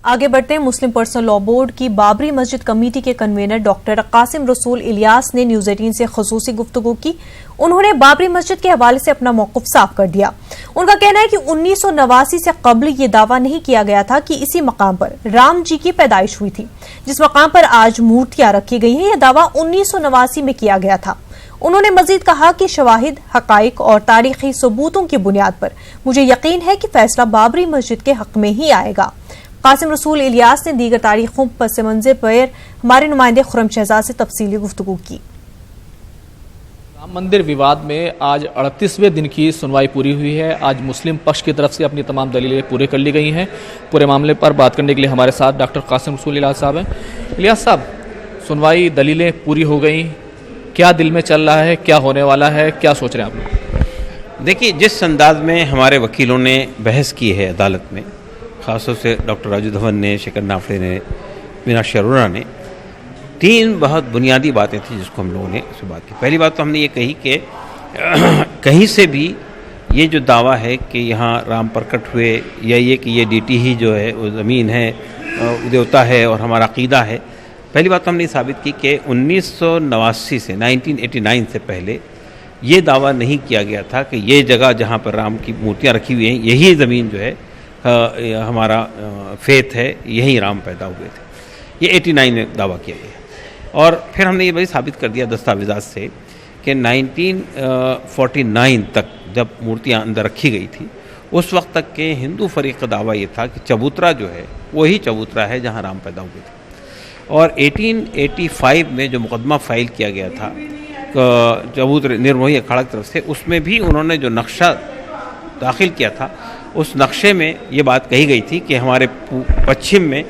आगे बढ़ते हैं। मुस्लिम पर्सनल लॉ बोर्ड की बाबरी मस्जिद कमेटी के कन्वीनर डॉक्टर कासिम रसूल इलियास ने न्यूज 18 से खसूसी गुफ्तगू की। उन्होंने बाबरी मस्जिद के हवाले से अपना मौक़िफ़ साफ कर दिया। उनका कहना है कि 1989 से कबल ये दावा नहीं किया गया था कि इसी मकाम पर राम जी की पैदाइश हुई थी। जिस मकाम पर आज मूर्तियां रखी गई हैं, यह दावा 1989 में किया गया था। उन्होंने मजीद कहा कि शवाहिद, हकाइक और तारीखी सबूतों की बुनियाद पर मुझे यकीन है कि फैसला बाबरी मस्जिद के हक में ही आएगा। कासिम रसूल इलियास ने दीगर तारीखों पस मंजर पर हमारे नुमाइंदे खुर्रम शहजाद से तफसीली गुफ्तगू की। राम मंदिर विवाद में आज 38वें दिन की सुनवाई पूरी हुई है। आज मुस्लिम पक्ष की तरफ से अपनी तमाम दलीलें पूरे कर ली गई हैं। पूरे मामले पर बात करने के लिए हमारे साथ डॉक्टर कासिम रसूल इलियास साहब हैं। इलियास साहब, सुनवाई दलीलें पूरी हो गई, क्या दिल में चल रहा है, क्या होने वाला है, क्या सोच रहे हैं आप? देखिए, जिस अंदाज में हमारे वकीलों ने बहस की है अदालत में, ख़ासतौर से डॉक्टर राजू धवन ने, शेखर नाफड़े ने, मीनाक्षी अरोड़ा ने, तीन बहुत बुनियादी बातें थी जिसको हम लोगों ने इस बात की। पहली बात तो हमने ये कही कि कहीं से भी ये जो दावा है कि यहाँ राम प्रकट हुए या ये कि ये डीटी ही जो है वो ज़मीन है, देवता है और हमारा अक़ीदा है, पहली बात तो हमने साबित की कि 1989 से 1989 से पहले ये दावा नहीं किया गया था कि ये जगह जहाँ पर राम की मूर्तियाँ रखी हुई हैं, यही ज़मीन जो है हमारा फेथ है, यही राम पैदा हुए थे। ये 89 में दावा किया गया। और फिर हमने ये भी साबित कर दिया दस्तावेज़ात से कि 1949 तक जब मूर्तियाँ अंदर रखी गई थी, उस वक्त तक के हिंदू फरीक का दावा ये था कि चबूतरा जो है वही चबूतरा है जहाँ राम पैदा हुए थे। और 1885 में जो मुकदमा फ़ाइल किया गया था चबूतरे निर्मोही अखाड़ा की तरफ से, उसमें भी उन्होंने जो नक्शा दाखिल किया था, उस नक्शे में ये बात कही गई थी कि हमारे पश्चिम में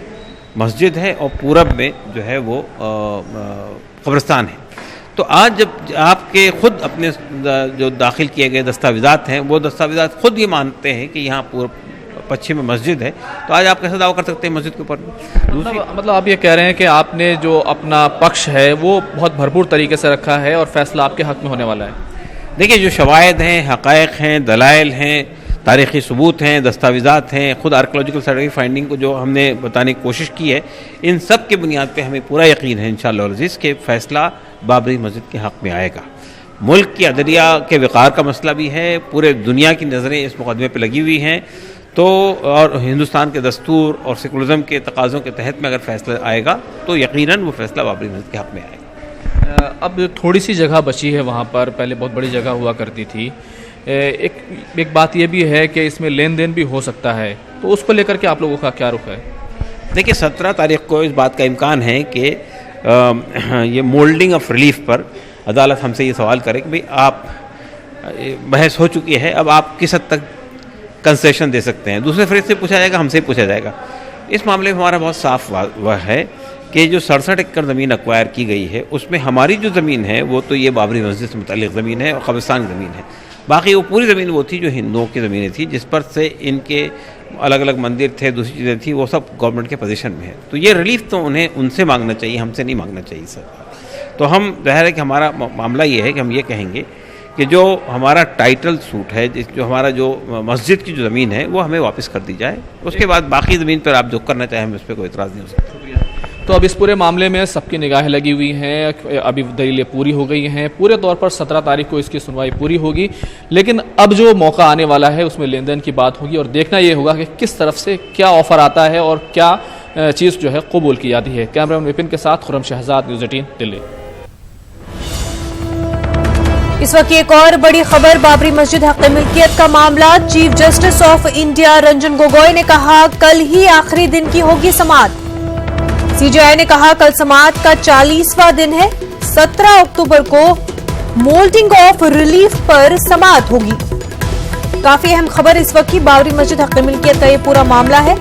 मस्जिद है और पूरब में जो है वो कब्रिस्तान है। तो आज जब आपके ख़ुद अपने जो दाखिल किए गए दस्तावेज़ात हैं, वो दस्तावेज़ात ख़ुद ये मानते हैं कि यहाँ पूर्व पश्चिम में मस्जिद है, तो आज आप कैसे दावा कर सकते हैं मस्जिद के ऊपर? मतलब आप ये कह रहे हैं कि आपने जो अपना पक्ष है वो बहुत भरपूर तरीके से रखा है और फैसला आपके हक़ में होने वाला है। देखिए, जो शवाहिद हैं, हक़ाइक़ हैं, दलाइल हैं, तारीख़ी सबूत हैं, दस्तावेज़ात हैं, ख़ुद आर्कियोलॉजिकल सर्वे फाइंडिंग को जो हमने बताने की कोशिश की है, इन सब के बुनियाद पे हमें पूरा यकीन है इंशाअल्लाह अज़ीज़ के फ़ैसला बाबरी मस्जिद के हक़ में आएगा। मुल्क की अदलिया के वक़ार का मसला भी है, पूरे दुनिया की नज़रें इस मुक़दमे पर लगी हुई हैं, तो और हिंदुस्तान के दस्तूर और सेकुलरिज़म के तकाज़ों के तहत में अगर फ़ैसला आएगा तो यकीनन वो फ़ैसला बाबरी मस्जिद के हक़ में आएगा। अब थोड़ी सी जगह बची है वहाँ पर, पहले बहुत बड़ी जगह हुआ करती थी। एक बात ये भी है कि इसमें लेन देन भी हो सकता है, तो उसको लेकर के आप लोगों का क्या रुख है? देखिए, 17 तारीख को इस बात का इम्कान है कि ये मोल्डिंग ऑफ रिलीफ पर अदालत हमसे ये सवाल करे कि भाई आप बहस हो चुकी है, अब आप किस हद तक कंसेशन दे सकते हैं। दूसरे फरीक से पूछा जाएगा, हमसे पूछा जाएगा। इस मामले में हमारा बहुत साफ वह है कि जो 67 एकड़ ज़मीन एक्वायर की गई है, उसमें हमारी जो ज़मीन है वो तो ये बाबरी मस्जिद से मुतल्लिक़ ज़मीन है और कब्रिस्तान की ज़मीन है। बाकी वो पूरी ज़मीन वो थी जो हिंदुओं की ज़मीनें थी, जिस पर से इनके अलग अलग मंदिर थे, दूसरी चीज़ें थी, वो सब गवर्नमेंट के पोजीशन में है। तो ये रिलीफ तो उन्हें उनसे मांगना चाहिए, हमसे नहीं मांगना चाहिए सर। तो हम ज़ाहिर है कि हमारा मामला ये है कि हम ये कहेंगे कि जो हमारा टाइटल सूट है, जो हमारा जो मस्जिद की जो ज़मीन है वो हमें वापस कर दी जाए। उसके बाद बाकी ज़मीन पर आप जो करना चाहें, हमें उस पर कोई इतराज़ नहीं हो सकता। तो अब इस पूरे मामले में सबकी निगाहें लगी हुई हैं, अभी दलीलें पूरी हो गई हैं, पूरे तौर पर 17 तारीख को इसकी सुनवाई पूरी होगी। लेकिन अब जो मौका आने वाला है उसमें लेन देन की बात होगी और देखना ये होगा कि किस तरफ से क्या ऑफर आता है और क्या चीज़ जो है कबूल की जाती है। कैमरामैन विपिन के साथ खुर्रम शहजाद, न्यूज़ 18 दिल्ली। इस वक्त एक और बड़ी खबर, बाबरी मस्जिद हक़ मिल्कियत का मामला। Chief justice of India Ranjan Gogoi ने कहा कल ही आखिरी दिन की होगी समाअत। सीजेआई ने कहा कल समाअत का 40वां दिन है, 17 अक्टूबर को मोल्डिंग ऑफ रिलीफ पर समाअत होगी। काफी अहम खबर इस वक्त की, बाबरी मस्जिद हक़ मिल्कियत का ये पूरा मामला है।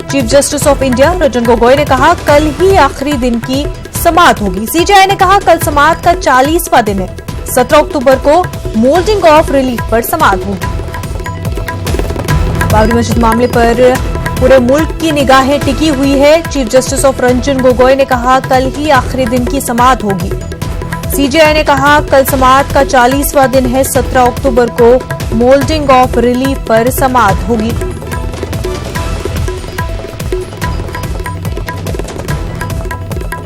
Chief justice of India Ranjan Gogoi ने कहा कल ही आखिरी दिन की समाअत होगी। सीजेआई ने कहा कल समाअत का 40वां दिन है, 17 अक्टूबर को मोल्डिंग ऑफ रिलीफ पर समाअत होगी। बाबरी मस्जिद मामले पर पूरे मुल्क की निगाहें टिकी हुई है। Chief justice of Ranjan Gogoi ने कहा कल ही आखिरी दिन की समाअत होगी। सीजेआई ने कहा कल समाअत का 40वां दिन है, 17 अक्टूबर को मोल्डिंग ऑफ रिलीफ पर समाअत होगी।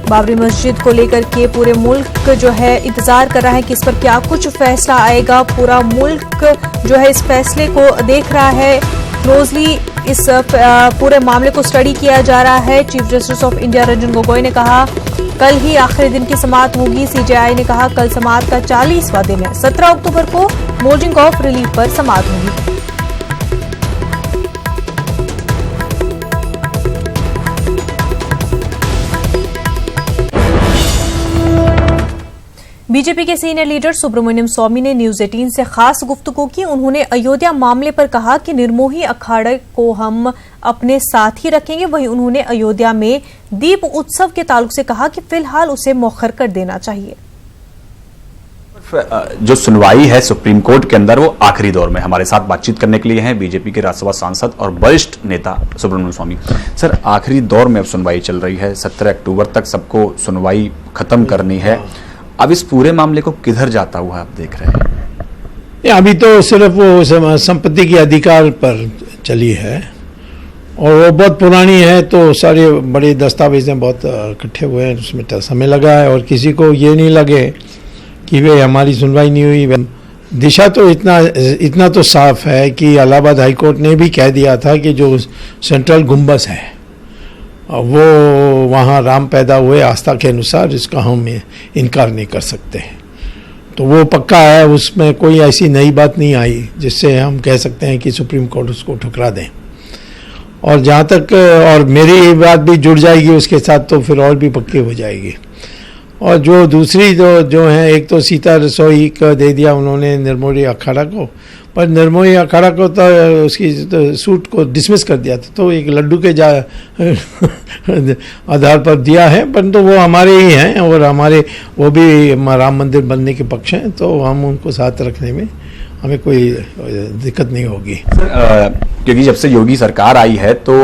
बाबरी मस्जिद को लेकर के पूरे मुल्क जो है इंतजार कर रहा है कि इस पर क्या कुछ फैसला आएगा। पूरा मुल्क जो है इस फैसले को देख रहा है क्लोजली। इस पूरे मामले को स्टडी किया जा रहा है। Chief justice of India Ranjan Gogoi ने कहा कल ही आखिरी दिन की समाअत होगी। सीजेआई ने कहा कल समाअत का 40वां दिन है। 17 अक्टूबर को मोल्डिंग ऑफ रिलीफ पर समाअत होगी। बीजेपी के सीनियर लीडर सुब्रमण्यम स्वामी ने न्यूज 18 से खास गुफ्तगू की। उन्होंने अयोध्या मामले पर कहा कि निर्मोही अखाड़े को हम अपने साथ ही रखेंगे। वहीं उन्होंने अयोध्या में दीप उत्सव के ताल्लुक से कहा कि फिलहाल उसे मौखर कर देना चाहिए। जो सुनवाई है सुप्रीम कोर्ट के अंदर वो आखिरी दौर में। हमारे साथ बातचीत करने के लिए हैं बीजेपी के राज्यसभा सांसद और वरिष्ठ नेता सुब्रमण्यम स्वामी। सर, आखिरी दौर में अब सुनवाई चल रही है। 17 अक्टूबर तक सबको सुनवाई खत्म करनी है। अब इस पूरे मामले को किधर जाता हुआ आप देख रहे हैं? अभी तो सिर्फ वो संपत्ति के अधिकार पर चली है और वो बहुत पुरानी है, तो सारे बड़े दस्तावेजें बहुत इकट्ठे हुए हैं, उसमें समय लगा है। और किसी को ये नहीं लगे कि वे हमारी सुनवाई नहीं हुई। दिशा तो इतना तो साफ है कि इलाहाबाद हाई कोर्ट ने भी कह दिया था कि जो सेंट्रल गुम्बस है वो वहाँ राम पैदा हुए आस्था के अनुसार, इसका हम इनकार नहीं कर सकते। तो वो पक्का है, उसमें कोई ऐसी नई बात नहीं आई जिससे हम कह सकते हैं कि सुप्रीम कोर्ट उसको ठुकरा दें। और जहाँ तक और मेरी बात भी जुड़ जाएगी उसके साथ, तो फिर और भी पक्की हो जाएगी। और जो दूसरी जो है, एक तो सीता रसोई का दे दिया उन्होंने निर्मोही अखाड़ा को, पर निर्मोही अखाड़ा को तो उसकी तो सूट को डिसमिस कर दिया था, तो एक लड्डू के आधार पर दिया है। परंतु वो हमारे ही हैं और हमारे वो भी राम मंदिर बनने के पक्ष हैं, तो हम उनको साथ रखने में हमें कोई दिक्कत नहीं होगी। क्योंकि जब से योगी सरकार आई है तो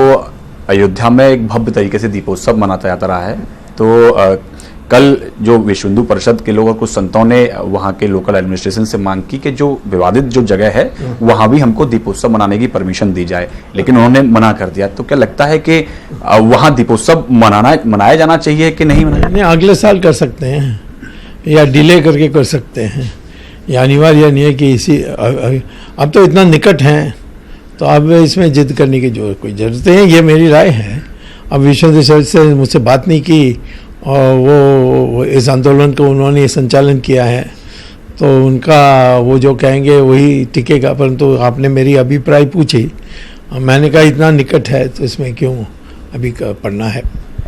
अयोध्या में एक भव्य तरीके से दीपोत्सव मनाता जाता रहा है। तो कल जो विश्व हिंदू परिषद के लोग और कुछ संतों ने वहां के लोकल एडमिनिस्ट्रेशन से मांग की कि जो विवादित जो जगह है वहां भी हमको दीपोत्सव मनाने की परमिशन दी जाए, लेकिन उन्होंने मना कर दिया। तो क्या लगता है कि वहां दीपोत्सव मनाया जाना चाहिए कि नहीं मनाया? नहीं, अगले साल कर सकते हैं या डिले करके कर सकते हैं। ये अनिवार्य नहीं है कि इसी अब तो इतना निकट हैं, तो अब इसमें जिद करने की कोई जरूरत नहीं है। ये मेरी राय है। अब विश्व हिंदू परिषद से मुझसे बात नहीं की और वो इस आंदोलन को उन्होंने संचालन किया है, तो उनका वो जो कहेंगे वही टिकेगा। परंतु आपने मेरी अभिप्राय पूछी, मैंने कहा इतना निकट है तो इसमें क्यों अभी पढ़ना है।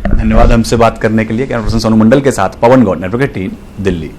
धन्यवाद हमसे बात करने के लिए। कैमरा पर्सन सोनू मंडल के साथ पवन गौड़, नेटवर्क 18, दिल्ली।